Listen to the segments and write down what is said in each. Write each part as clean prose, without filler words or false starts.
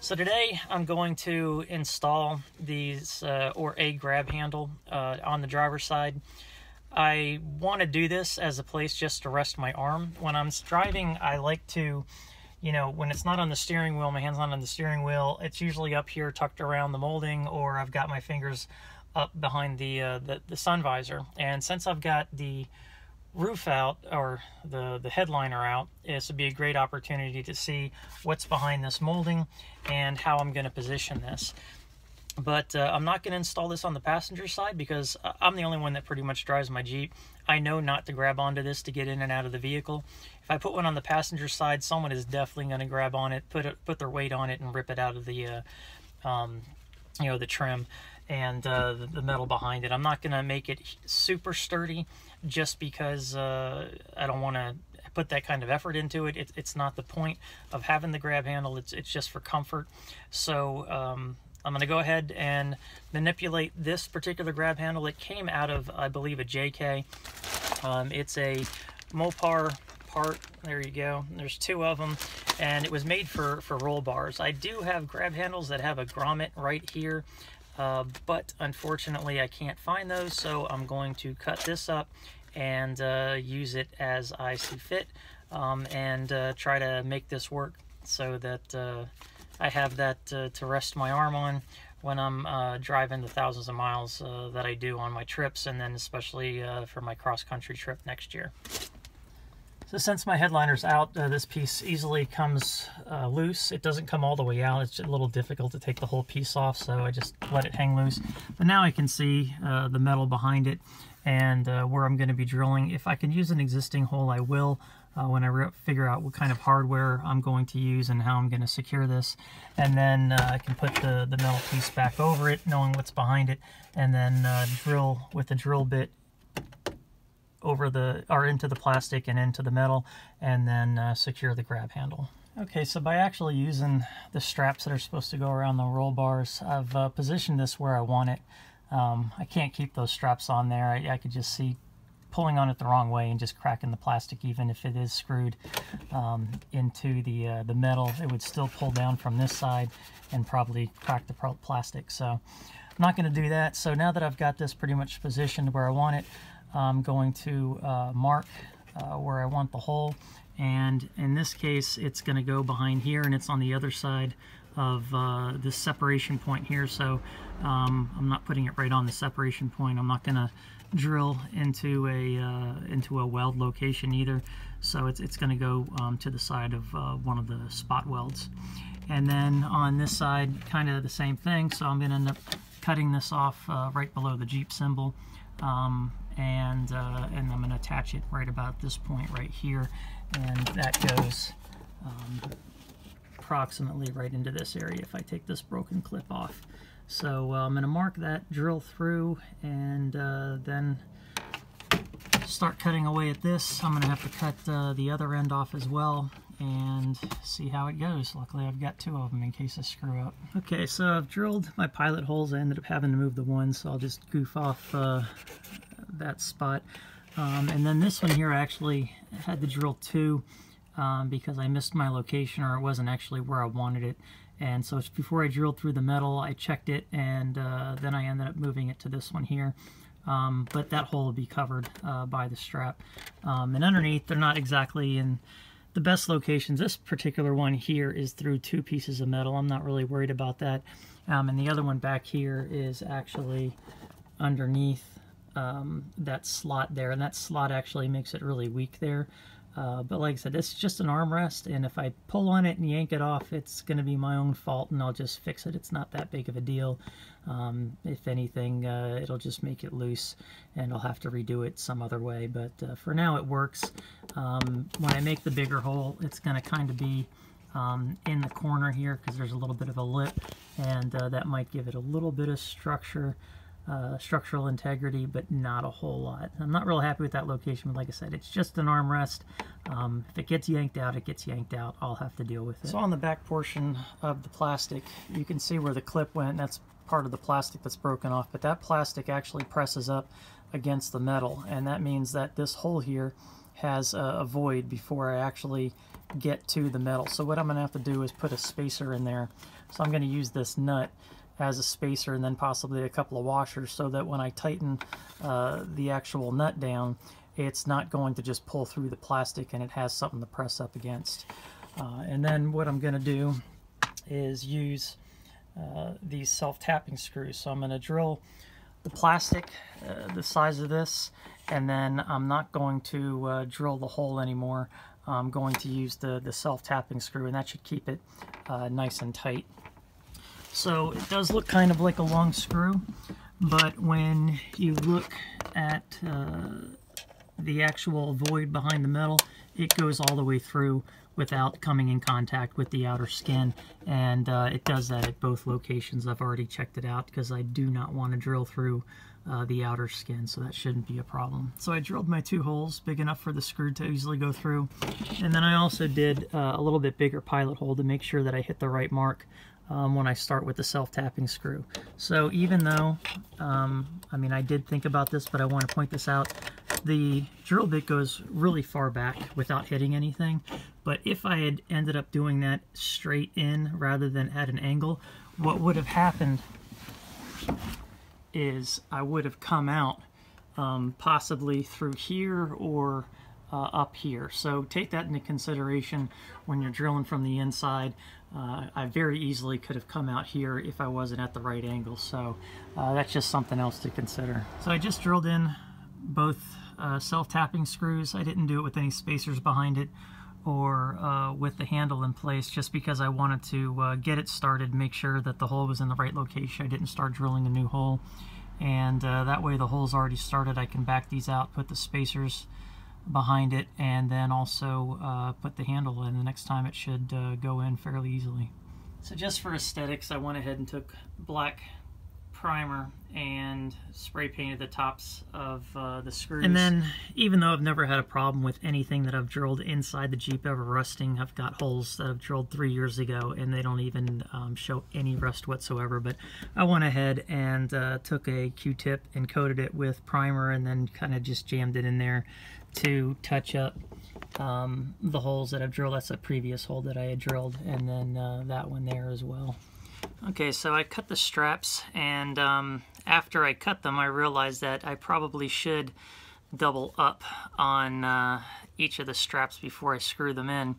So today I'm going to install these or a grab handle on the driver's side. I want to do this as a place just to rest my arm. When I'm driving, I like to, when it's not on the steering wheel, my hand's not on the steering wheel, it's usually up here tucked around the molding, or I've got my fingers up behind the sun visor. And since I've got the roof out, or the headliner out, this would be a great opportunity to see what's behind this molding and how I'm going to position this. But I'm not going to install this on the passenger side because I'm the only one that pretty much drives my Jeep. I know not to grab onto this to get in and out of the vehicle. If I put one on the passenger side, someone is definitely going to grab on it, put their weight on it, and rip it out of the the trim and the metal behind it. I'm not going to make it super sturdy just because I don't want to put that kind of effort into it. It's not the point of having the grab handle. It's just for comfort. So I'm going to go ahead and manipulate this particular grab handle. It came out of, I believe, a JK. It's a Mopar part. There you go. There's two of them, and it was made for roll bars. I do have grab handles that have a grommet right here, but unfortunately I can't find those, so I'm going to cut this up and use it as I see fit, and try to make this work so that I have that to rest my arm on when I'm driving the thousands of miles that I do on my trips, and then especially for my cross-country trip next year. So since my headliner's out, this piece easily comes loose. It doesn't come all the way out. It's a little difficult to take the whole piece off, so I just let it hang loose. But now I can see the metal behind it and where I'm going to be drilling. If I can use an existing hole, I will. When I figure out what kind of hardware I'm going to use and how I'm going to secure this. And then I can put the metal piece back over it, knowing what's behind it, and then drill with the drill bit over into the plastic and into the metal, and then secure the grab handle. Okay, so by actually using the straps that are supposed to go around the roll bars, I've positioned this where I want it. I can't keep those straps on there. I could just see pulling on it the wrong way and just cracking the plastic. Even if it is screwed into the metal, it would still pull down from this side and probably crack the plastic. So I'm not going to do that. So now that I've got this pretty much positioned where I want it, I'm going to mark where I want the hole, and in this case it's going to go behind here, and it's on the other side of this separation point here. So I'm not putting it right on the separation point. I'm not going to drill into a weld location either, so it's going to go to the side of one of the spot welds. And then on this side, kind of the same thing. So I'm going to end up cutting this off right below the Jeep symbol, and I'm going to attach it right about this point right here, and that goes approximately right into this area if I take this broken clip off. So I'm going to mark that, drill through, and then start cutting away at this. I'm going to have to cut the other end off as well and see how it goes. Luckily I've got two of them in case I screw up. Okay, so I've drilled my pilot holes. I ended up having to move the one, so I'll just goof off that spot. And then this one here, I actually had to drill two because I missed my location, or it wasn't actually where I wanted it. And so before I drilled through the metal, I checked it, and then I ended up moving it to this one here. But that hole will be covered by the strap. And underneath, they're not exactly in the best locations. This particular one here is through two pieces of metal. I'm not really worried about that. And the other one back here is actually underneath that slot there, and that slot actually makes it really weak there. But like I said, it's just an armrest, and if I pull on it and yank it off, it's going to be my own fault, and I'll just fix it. It's not that big of a deal. If anything, it'll just make it loose, and I'll have to redo it some other way. But for now, it works. When I make the bigger hole, it's going to kind of be in the corner here because there's a little bit of a lip, and that might give it a little bit of structural integrity, but not a whole lot. I'm not real happy with that location, but like I said, it's just an armrest. If it gets yanked out, it gets yanked out. I'll have to deal with it. So on the back portion of the plastic, you can see where the clip went. That's part of the plastic that's broken off, but that plastic actually presses up against the metal, and that means that this hole here has a void before I actually get to the metal. So what I'm going to have to do is put a spacer in there. So I'm going to use this nut as a spacer and then possibly a couple of washers so that when I tighten the actual nut down, it's not going to just pull through the plastic and it has something to press up against. And then what I'm going to do is use these self-tapping screws. So I'm going to drill the plastic the size of this, and then I'm not going to drill the hole anymore. I'm going to use the self-tapping screw, and that should keep it nice and tight. So it does look kind of like a long screw, but when you look at the actual void behind the metal, it goes all the way through without coming in contact with the outer skin, and it does that at both locations. I've already checked it out because I do not want to drill through the outer skin, so that shouldn't be a problem. So I drilled my 2 holes big enough for the screw to easily go through, and then I also did a little bit bigger pilot hole to make sure that I hit the right mark when I start with the self-tapping screw. So even though, I mean, I did think about this, but I want to point this out, the drill bit goes really far back without hitting anything, but if I had ended up doing that straight in rather than at an angle, what would have happened is I would have come out possibly through here or up here. So take that into consideration when you're drilling from the inside. I very easily could have come out here if I wasn't at the right angle, so that's just something else to consider. So I just drilled in both self-tapping screws. I didn't do it with any spacers behind it or with the handle in place, just because I wanted to get it started, make sure that the hole was in the right location. I didn't start drilling a new hole, and that way the hole's already started. I can back these out, put the spacers behind it, and then also put the handle in. The next time it should go in fairly easily. So just for aesthetics, I went ahead and took black primer and spray painted the tops of the screws. And then, even though I've never had a problem with anything that I've drilled inside the Jeep ever rusting, I've got holes that I've drilled 3 years ago and they don't even show any rust whatsoever. But I went ahead and took a Q-tip and coated it with primer, and then kind of just jammed it in there to touch up the holes that I've drilled. That's a previous hole that I had drilled, and then that one there as well. Okay, so I cut the straps, and after I cut them, I realized that I probably should double up on each of the straps before I screw them in.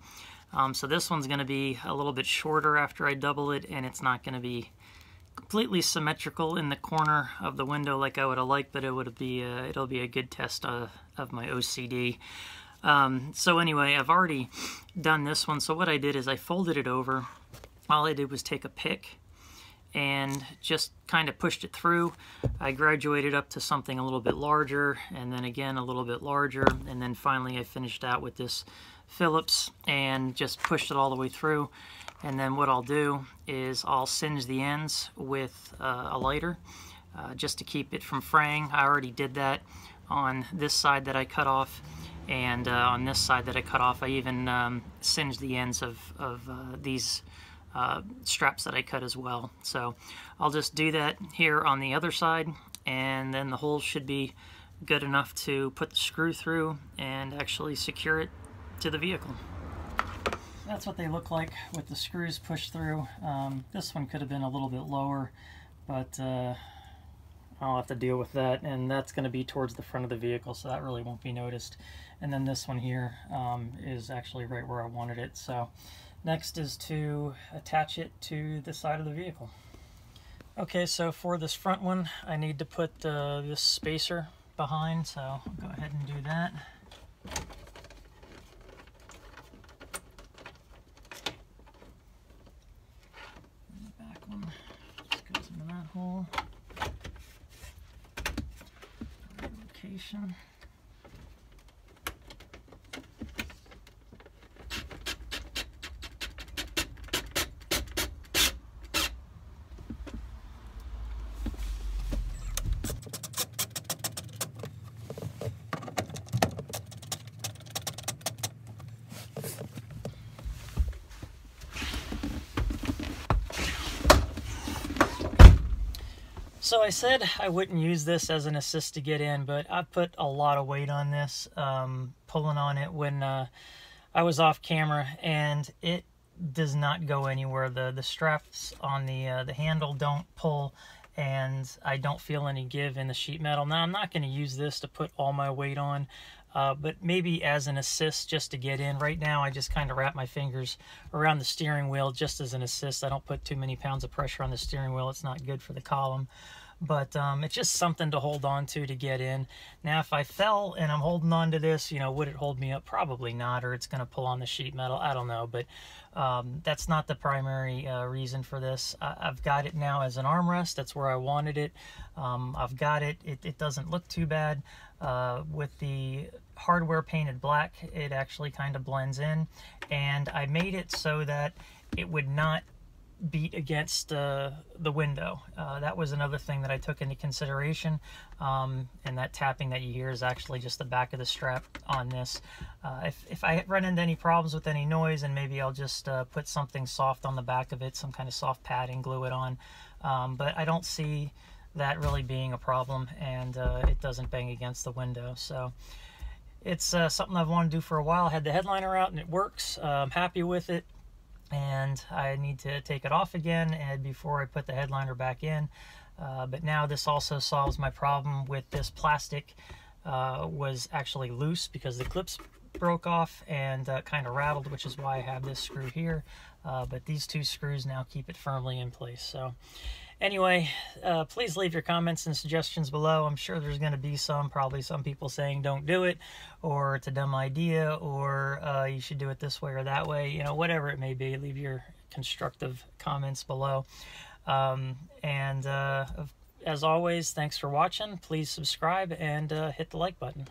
So this one's going to be a little bit shorter after I double it, and it's not going to be completely symmetrical in the corner of the window like I would have liked, but it'll be a good test of my OCD. So anyway, I've already done this one. So what I did is I folded it over. All I did was take a pick and just kind of pushed it through. I graduated up to something a little bit larger, and then again a little bit larger, and then finally I finished out with this Phillips and just pushed it all the way through. And then what I'll do is I'll singe the ends with a lighter just to keep it from fraying. I already did that on this side that I cut off, and on this side that I cut off, I even singed the ends of these straps that I cut as well. So I'll just do that here on the other side, and then the hole should be good enough to put the screw through and actually secure it to the vehicle. That's what they look like with the screws pushed through. This one could have been a little bit lower, but I'll have to deal with that, and that's going to be towards the front of the vehicle, so that really won't be noticed. And then this one here is actually right where I wanted it. So next is to attach it to the side of the vehicle. Okay, so for this front one, I need to put this spacer behind, so I'll go ahead and do that. The back one just goes into that hole. Right location. So I said I wouldn't use this as an assist to get in, but I put a lot of weight on this, pulling on it when I was off camera, and it does not go anywhere. The straps on the handle don't pull, and I don't feel any give in the sheet metal. Now, I'm not going to use this to put all my weight on, but maybe as an assist just to get in. Right now, I just kind of wrap my fingers around the steering wheel just as an assist. I don't put too many pounds of pressure on the steering wheel. It's not good for the column. But it's just something to hold on to get in. Now, if I fell and I'm holding on to this, you know, would it hold me up? Probably not, or it's going to pull on the sheet metal. I don't know, but that's not the primary reason for this. I've got it now as an armrest. That's where I wanted it. I've got it. It doesn't look too bad. With the hardware painted black, it actually kind of blends in. And I made it so that it would not beat against the window. That was another thing that I took into consideration, and that tapping that you hear is actually just the back of the strap on this. If I run into any problems with any noise, and maybe I'll just put something soft on the back of it, some kind of soft padding, glue it on, but I don't see that really being a problem, and it doesn't bang against the window. So it's something I've wanted to do for a while. I had the headliner out and it works. I'm happy with it. And I need to take it off again and before I put the headliner back in. But now this also solves my problem with this plastic was actually loose because the clips broke off and kind of rattled, which is why I have this screw here. But these two screws now keep it firmly in place. So anyway, please leave your comments and suggestions below. I'm sure there's going to be probably some people saying don't do it, or it's a dumb idea, or you should do it this way or that way. You know, whatever it may be, leave your constructive comments below. As always, thanks for watching. Please subscribe and hit the like button.